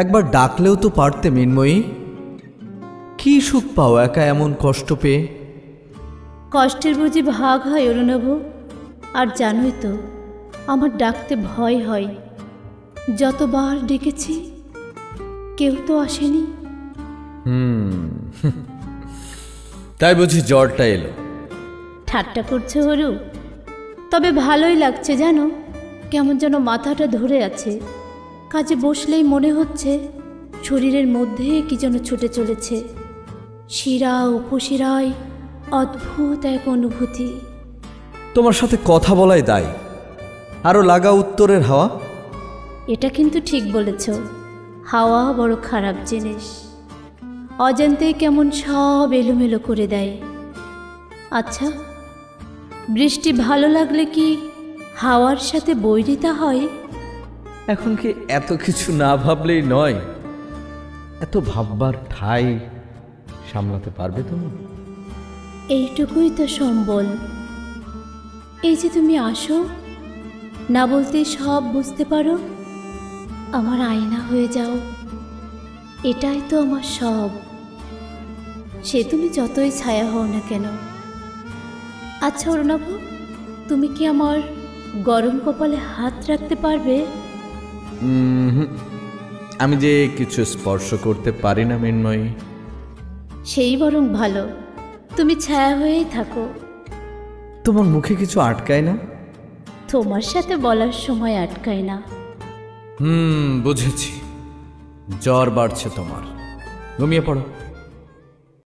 একবার ডাকলেও তো পারতে মৃন্ময়ী। কি সুখ পাও একা এমন কষ্ট পেয়ে? কষ্টের বুঝি ভাগ হয় অরুণাভ? আর জানোই তো আমার ডাকতে ভয় হয়। যতবার ডেকেছি কেউ তো আসেনি। তাই বুঝি জ্বরটা এলো? ঠাট্টা করছে হরু? তবে ভালোই লাগছে জানো, কেমন যেন মাথাটা ধরে আছে। কাজে বসলেই মনে হচ্ছে শরীরের মধ্যে কি যেন ছুটে চলেছে, শিরা উপশিরায় অদ্ভুত এক অনুভূতি। তোমার সাথে কথা বলাই দায়, আরো লাগা উত্তরের হাওয়া। এটা কিন্তু ঠিক বলেছ, হাওয়া বড় খারাপ জিনিস, অজান্তেই কেমন সব এলোমেলো করে দেয়। আচ্ছা, বৃষ্টি ভালো লাগলে কি হাওয়ার সাথে বৈরিতা হয়? এখন কি এত কিছু না ভাবলেই নয়? এত ভাববার ঠাই সামলাতে পারবে তুমি? এইটুকুই তো সম্বল। এই যে তুমি আসো, না বলতে সব বুঝতে পারো, আমার আয়না হয়ে যাও, এটাই তো আমার সব। সে তুমি যতই ছায়া হও না কেন। আচ্ছা অরুণাভ, তুমি কি আমার গরম কপালে হাত রাখতে পারবে? আমি যে কিছু স্পর্শ করতে পারি না মৃন্ময়ী। সেই বরং ভালো, তুমি ছায়া হয়েই থাকো। তোমার মুখে কিছু আটকায় না? তোমার সাথে বলার সময় আটকায় না। বুঝেছি, জ্বর বাড়ছে তোমার, ঘুমিয়ে পড়ো।